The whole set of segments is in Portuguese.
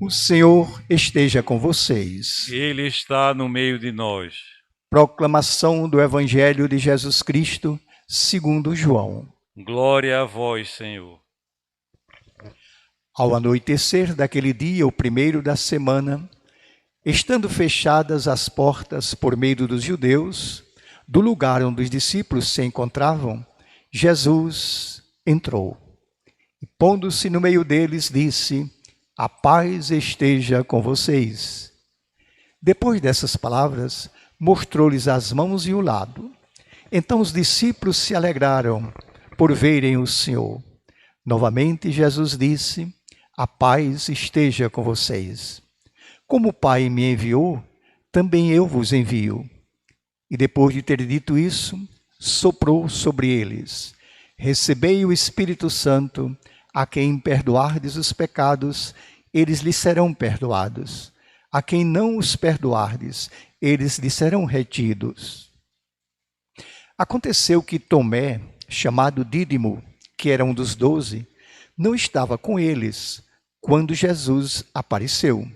O Senhor esteja com vocês. Ele está no meio de nós. Proclamação do Evangelho de Jesus Cristo, segundo João. Glória a vós, Senhor. Ao anoitecer daquele dia, o primeiro da semana, estando fechadas as portas por medo dos judeus, do lugar onde os discípulos se encontravam, Jesus entrou. E pondo-se no meio deles, disse: a paz esteja com vocês. Depois dessas palavras, mostrou-lhes as mãos e o lado. Então os discípulos se alegraram por verem o Senhor. Novamente Jesus disse: a paz esteja com vocês. Como o Pai me enviou, também eu vos envio. E depois de ter dito isso, soprou sobre eles: recebei o Espírito Santo. A quem perdoardes os pecados, eles lhes serão perdoados. A quem não os perdoardes, eles lhes serão retidos. Aconteceu que Tomé, chamado Dídimo, que era um dos 12, não estava com eles quando Jesus apareceu.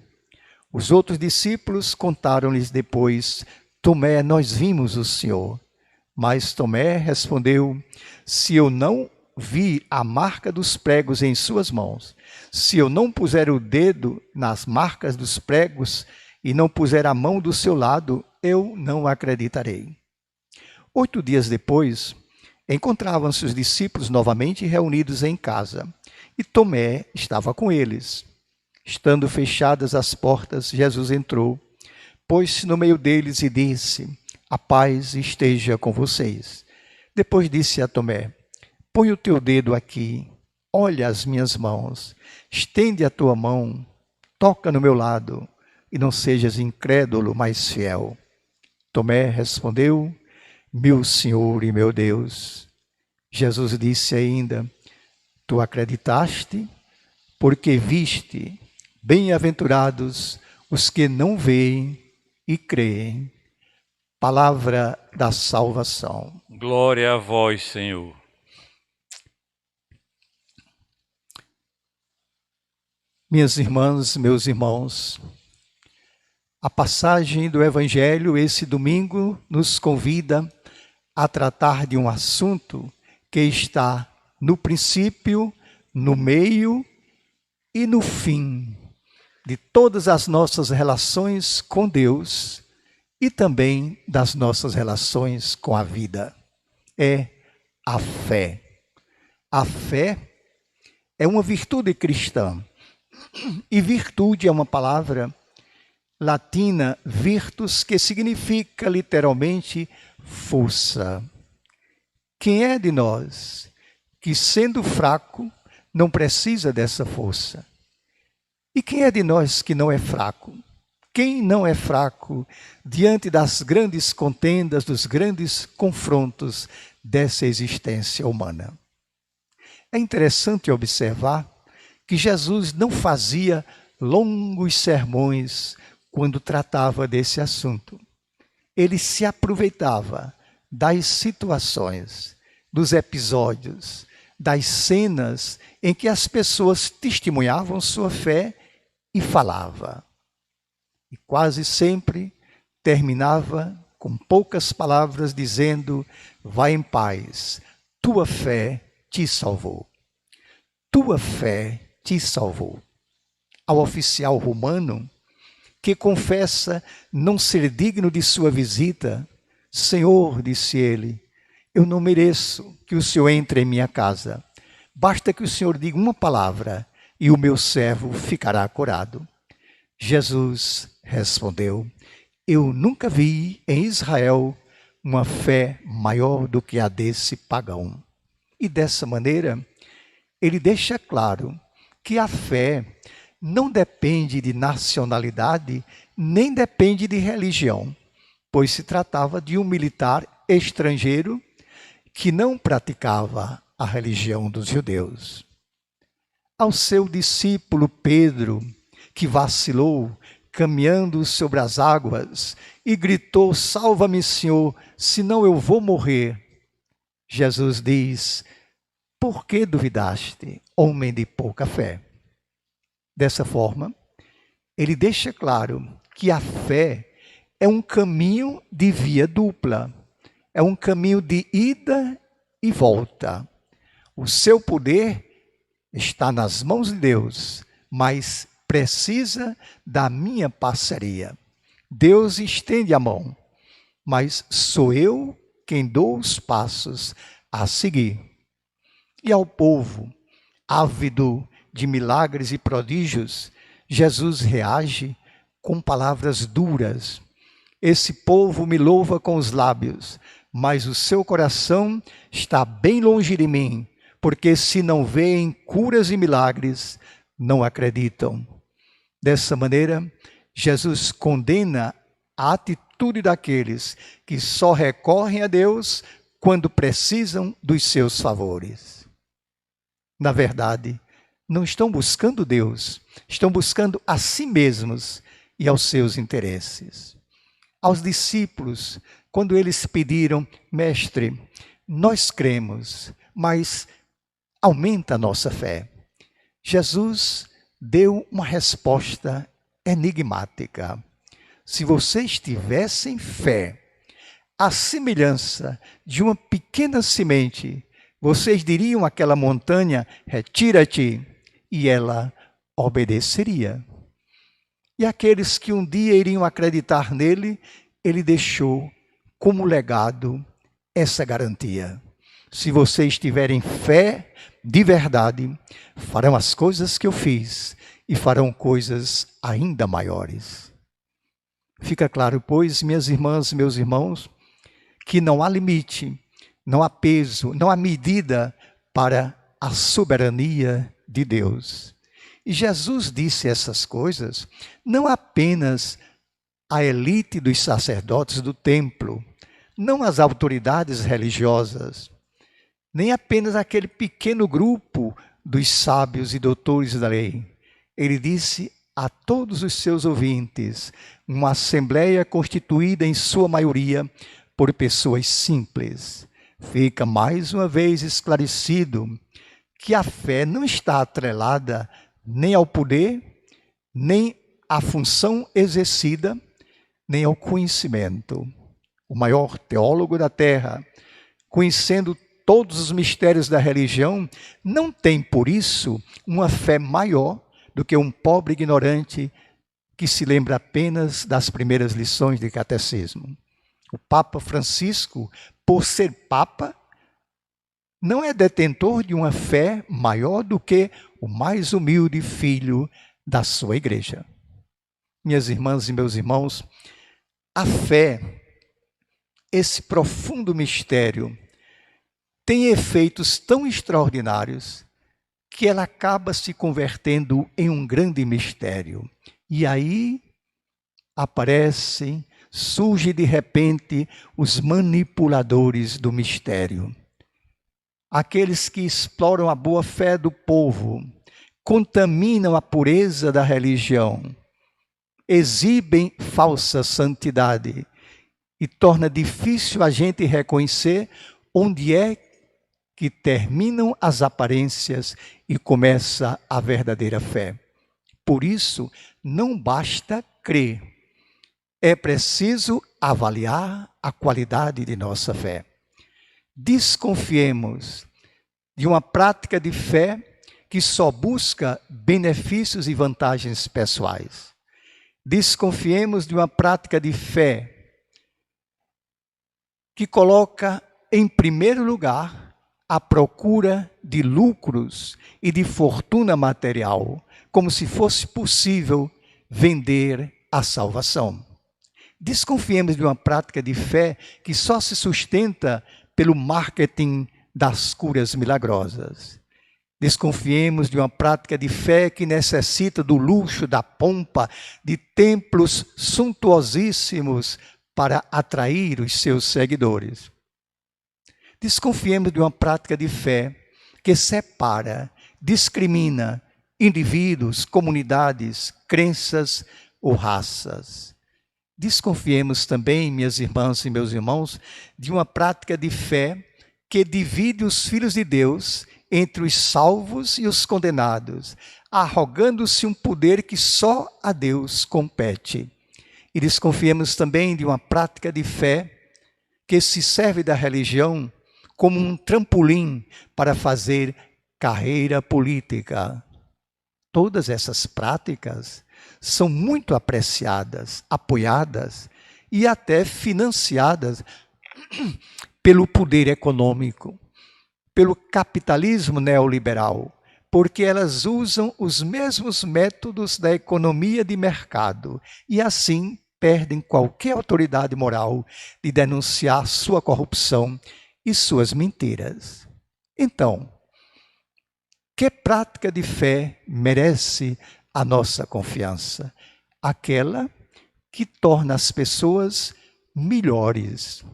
Os outros discípulos contaram-lhes depois: Tomé, nós vimos o Senhor. Mas Tomé respondeu: se eu não vi a marca dos pregos em suas mãos, se eu não puser o dedo nas marcas dos pregos e não puser a mão do seu lado, eu não acreditarei. 8 dias depois, encontravam-se os discípulos novamente reunidos em casa, e Tomé estava com eles. Estando fechadas as portas, Jesus entrou, pôs-se no meio deles e disse: a paz esteja com vocês. Depois disse a Tomé: põe o teu dedo aqui, olha as minhas mãos, estende a tua mão, toca no meu lado, e não sejas incrédulo, mas fiel. Tomé respondeu: meu Senhor e meu Deus. Jesus disse ainda: tu acreditaste, porque viste, bem-aventurados os que não veem e creem. Palavra da salvação. Glória a vós, Senhor. Minhas irmãs, meus irmãos, a passagem do Evangelho esse domingo nos convida a tratar de um assunto que está no princípio, no meio e no fim de todas as nossas relações com Deus e também das nossas relações com a vida. É a fé. A fé é uma virtude cristã. E virtude é uma palavra latina, virtus, que significa literalmente força. Quem é de nós que, sendo fraco, não precisa dessa força? E quem é de nós que não é fraco? Quem não é fraco diante das grandes contendas, dos grandes confrontos dessa existência humana? É interessante observar que Jesus não fazia longos sermões quando tratava desse assunto. Ele se aproveitava das situações, dos episódios, das cenas em que as pessoas testemunhavam sua fé e falava. E quase sempre terminava com poucas palavras dizendo: vai em paz, tua fé te salvou. Tua fé te salvou. Ao oficial romano, que confessa não ser digno de sua visita: Senhor, disse ele, eu não mereço que o Senhor entre em minha casa. Basta que o Senhor diga uma palavra e o meu servo ficará curado. Jesus respondeu: eu nunca vi em Israel uma fé maior do que a desse pagão. E dessa maneira, ele deixa claro que a fé não depende de nacionalidade, nem depende de religião, pois se tratava de um militar estrangeiro que não praticava a religião dos judeus. Ao seu discípulo Pedro, que vacilou, caminhando sobre as águas, e gritou: salva-me, Senhor, senão eu vou morrer. Jesus diz: por que duvidaste, homem de pouca fé? Dessa forma, ele deixa claro que a fé é um caminho de via dupla, é um caminho de ida e volta. O seu poder está nas mãos de Deus, mas precisa da minha parceria. Deus estende a mão, mas sou eu quem dou os passos a seguir. E ao povo, ávido de milagres e prodígios, Jesus reage com palavras duras. Esse povo me louva com os lábios, mas o seu coração está bem longe de mim, porque se não veem curas e milagres, não acreditam. Dessa maneira, Jesus condena a atitude daqueles que só recorrem a Deus quando precisam dos seus favores. Na verdade, não estão buscando Deus, estão buscando a si mesmos e aos seus interesses. Aos discípulos, quando eles pediram, mestre, nós cremos, mas aumenta a nossa fé. Jesus deu uma resposta enigmática. Se vocês tivessem fé, à semelhança de uma pequena semente, vocês diriam àquela montanha, retira-te, e ela obedeceria. E aqueles que um dia iriam acreditar nele, ele deixou como legado essa garantia. Se vocês tiverem fé de verdade, farão as coisas que eu fiz e farão coisas ainda maiores. Fica claro, pois, minhas irmãs e meus irmãos, que não há limite, não há peso, não há medida para a soberania de Deus. E Jesus disse essas coisas não apenas à elite dos sacerdotes do templo, não às autoridades religiosas, nem apenas àquele pequeno grupo dos sábios e doutores da lei. Ele disse a todos os seus ouvintes, uma assembleia constituída em sua maioria por pessoas simples. Fica mais uma vez esclarecido que a fé não está atrelada nem ao poder, nem à função exercida, nem ao conhecimento. O maior teólogo da terra, conhecendo todos os mistérios da religião, não tem, por isso, uma fé maior do que um pobre ignorante que se lembra apenas das primeiras lições de catecismo. O Papa Francisco, por ser Papa, não é detentor de uma fé maior do que o mais humilde filho da sua igreja. Minhas irmãs e meus irmãos, a fé, esse profundo mistério, tem efeitos tão extraordinários que ela acaba se convertendo em um grande mistério. E aí surge de repente os manipuladores do mistério. Aqueles que exploram a boa fé do povo, contaminam a pureza da religião, exibem falsa santidade e torna difícil a gente reconhecer onde é que terminam as aparências e começa a verdadeira fé. Por isso, não basta crer, é preciso avaliar a qualidade de nossa fé. Desconfiemos de uma prática de fé que só busca benefícios e vantagens pessoais. Desconfiemos de uma prática de fé que coloca em primeiro lugar a procura de lucros e de fortuna material, como se fosse possível vender a salvação. Desconfiemos de uma prática de fé que só se sustenta pelo marketing das curas milagrosas. Desconfiemos de uma prática de fé que necessita do luxo, da pompa, de templos suntuosíssimos para atrair os seus seguidores. Desconfiemos de uma prática de fé que separa, discrimina indivíduos, comunidades, crenças ou raças. Desconfiemos também, minhas irmãs e meus irmãos, de uma prática de fé que divide os filhos de Deus entre os salvos e os condenados, arrogando-se um poder que só a Deus compete. E desconfiamos também de uma prática de fé que se serve da religião como um trampolim para fazer carreira política. Todas essas práticas são muito apreciadas, apoiadas e até financiadas pelo poder econômico, pelo capitalismo neoliberal, porque elas usam os mesmos métodos da economia de mercado e assim perdem qualquer autoridade moral de denunciar sua corrupção e suas mentiras. Então, que prática de fé merece a nossa confiança? Aquela que torna as pessoas melhores,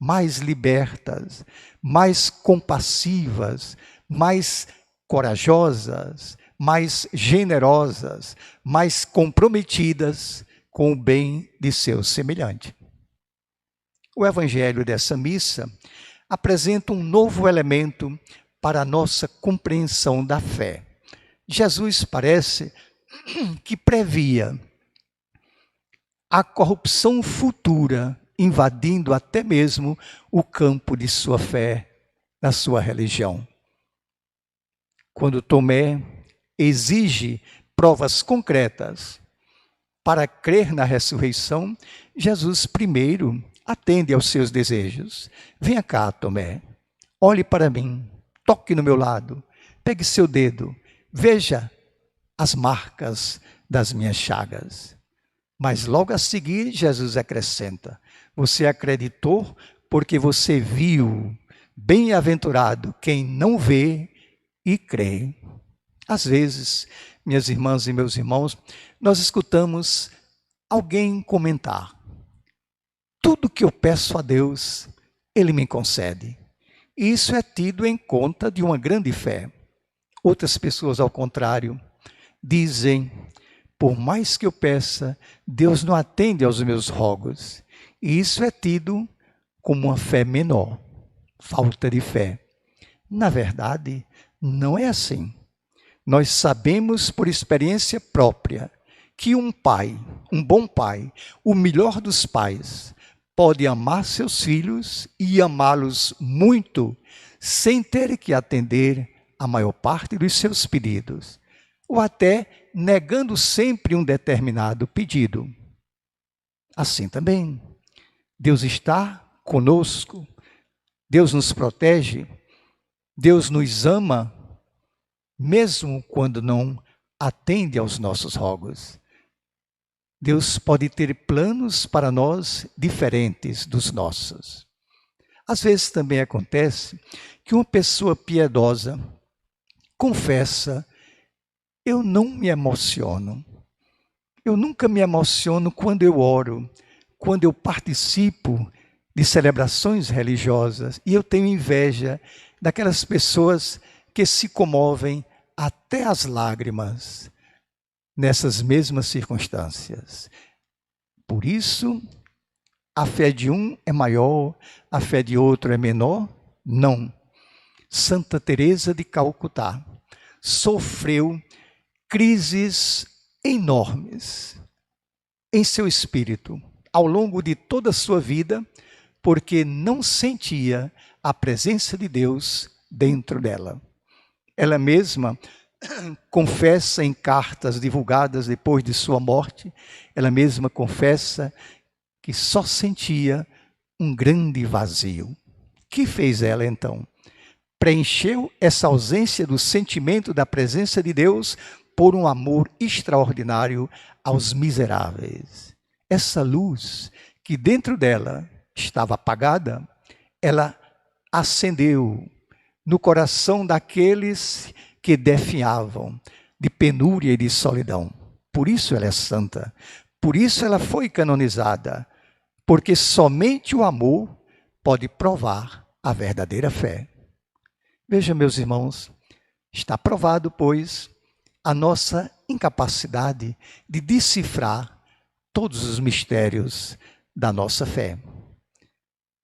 mais libertas, mais compassivas, mais corajosas, mais generosas, mais comprometidas com o bem de seu semelhante. O evangelho dessa missa apresenta um novo elemento para a nossa compreensão da fé. Jesus parece que previa a corrupção futura invadindo até mesmo o campo de sua fé, da sua religião. Quando Tomé exige provas concretas para crer na ressurreição, Jesus primeiro atende aos seus desejos. Venha cá, Tomé, olhe para mim, toque no meu lado, pegue seu dedo, veja as marcas das minhas chagas. Mas logo a seguir, Jesus acrescenta: você acreditou porque você viu. Bem-aventurado quem não vê e crê. Às vezes, minhas irmãs e meus irmãos, nós escutamos alguém comentar: tudo que eu peço a Deus, Ele me concede. E isso é tido em conta de uma grande fé. Outras pessoas, ao contrário, dizem: por mais que eu peça, Deus não atende aos meus rogos. E isso é tido como uma fé menor, falta de fé. Na verdade, não é assim. Nós sabemos por experiência própria que um pai, um bom pai, o melhor dos pais, pode amar seus filhos e amá-los muito, sem ter que atender a maior parte dos seus pedidos, ou até negando sempre um determinado pedido. Assim também, Deus está conosco, Deus nos protege, Deus nos ama, mesmo quando não atende aos nossos rogos. Deus pode ter planos para nós diferentes dos nossos. Às vezes também acontece que uma pessoa piedosa confessa: eu não me emociono. Eu nunca me emociono quando eu oro, quando eu participo de celebrações religiosas, e eu tenho inveja daquelas pessoas que se comovem até as lágrimas nessas mesmas circunstâncias. Por isso, a fé de um é maior, a fé de outro é menor? Não. Santa Teresa de Calcutá sofreu crises enormes em seu espírito ao longo de toda a sua vida, porque não sentia a presença de Deus dentro dela. Ela mesma confessa em cartas divulgadas depois de sua morte, ela mesma confessa que só sentia um grande vazio. Que fez ela então? Preencheu essa ausência do sentimento da presença de Deus por um amor extraordinário aos miseráveis. Essa luz que dentro dela estava apagada, ela acendeu no coração daqueles que definhavam de penúria e de solidão. Por isso ela é santa, por isso ela foi canonizada, porque somente o amor pode provar a verdadeira fé. Veja, meus irmãos, está provado, pois, a nossa incapacidade de decifrar todos os mistérios da nossa fé.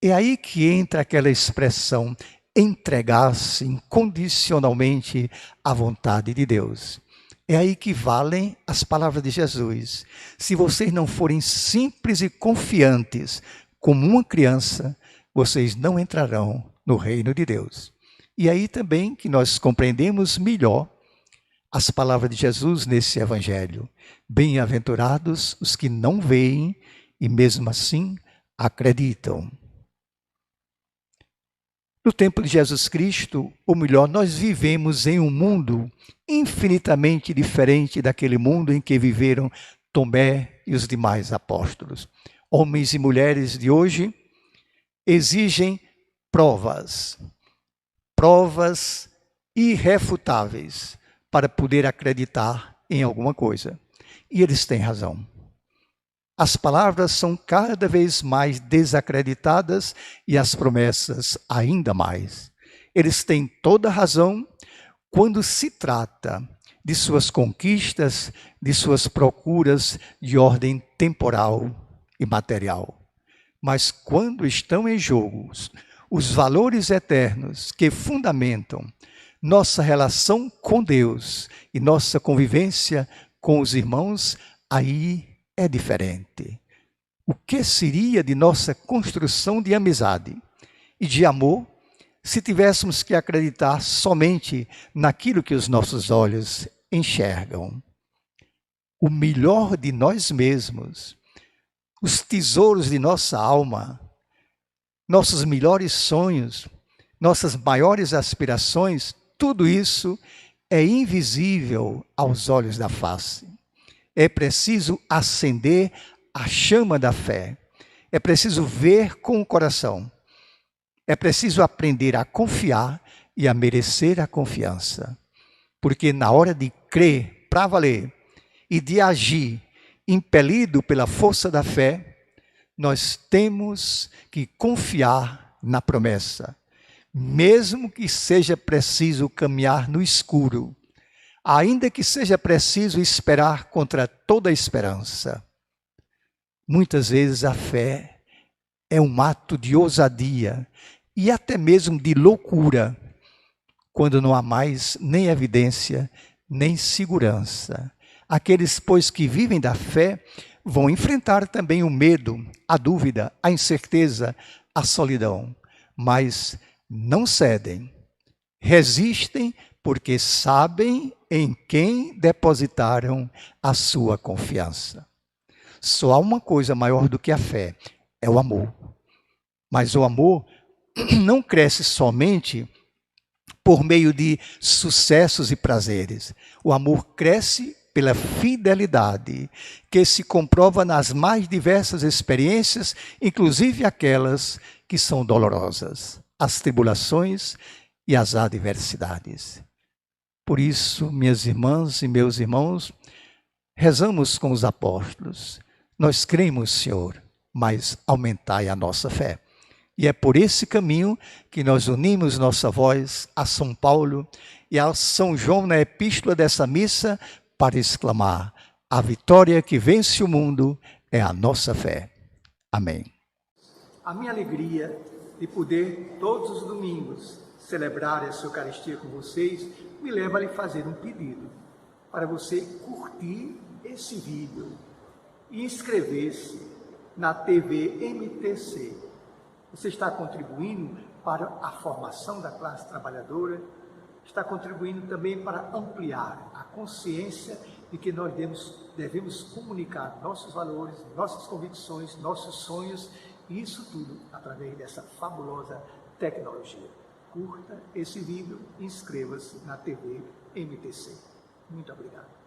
É aí que entra aquela expressão: entregar-se incondicionalmente à vontade de Deus. É aí que valem as palavras de Jesus. Se vocês não forem simples e confiantes como uma criança, vocês não entrarão no reino de Deus. E aí também que nós compreendemos melhor as palavras de Jesus nesse evangelho. Bem-aventurados os que não veem e mesmo assim acreditam. No tempo de Jesus Cristo, ou melhor, nós vivemos em um mundo infinitamente diferente daquele mundo em que viveram Tomé e os demais apóstolos. Homens e mulheres de hoje exigem provas irrefutáveis para poder acreditar em alguma coisa. E eles têm razão. As palavras são cada vez mais desacreditadas e as promessas ainda mais. Eles têm toda razão quando se trata de suas conquistas, de suas procuras de ordem temporal e material. Mas quando estão em jogo os valores eternos que fundamentam nossa relação com Deus e nossa convivência com os irmãos, aí é diferente. O que seria de nossa construção de amizade e de amor se tivéssemos que acreditar somente naquilo que os nossos olhos enxergam? O melhor de nós mesmos, os tesouros de nossa alma, nossos melhores sonhos, nossas maiores aspirações, tudo isso é invisível aos olhos da face. É preciso acender a chama da fé. É preciso ver com o coração. É preciso aprender a confiar e a merecer a confiança. Porque na hora de crer para valer e de agir impelido pela força da fé, nós temos que confiar na promessa. Mesmo que seja preciso caminhar no escuro, ainda que seja preciso esperar contra toda esperança. Muitas vezes a fé é um ato de ousadia e até mesmo de loucura, quando não há mais nem evidência, nem segurança. Aqueles, pois, que vivem da fé, vão enfrentar também o medo, a dúvida, a incerteza, a solidão, mas não cedem, resistem, porque sabem em quem depositaram a sua confiança. Só há uma coisa maior do que a fé, é o amor. Mas o amor não cresce somente por meio de sucessos e prazeres. O amor cresce pela fidelidade, que se comprova nas mais diversas experiências, inclusive aquelas que são dolorosas, as tribulações e as adversidades. Por isso, minhas irmãs e meus irmãos, rezamos com os apóstolos. Nós cremos, Senhor, mas aumentai a nossa fé. E é por esse caminho que nós unimos nossa voz a São Paulo e a São João na epístola dessa missa para exclamar: a vitória que vence o mundo é a nossa fé. Amém. A minha alegria de poder todos os domingos celebrar essa Eucaristia com vocês me leva a lhe fazer um pedido para você curtir esse vídeo e inscrever-se na TV MTC. Você está contribuindo para a formação da classe trabalhadora, está contribuindo também para ampliar a consciência de que nós devemos comunicar nossos valores, nossas convicções, nossos sonhos, e isso tudo através dessa fabulosa tecnologia. Curta esse vídeo e inscreva-se na TV MTC. Muito obrigado.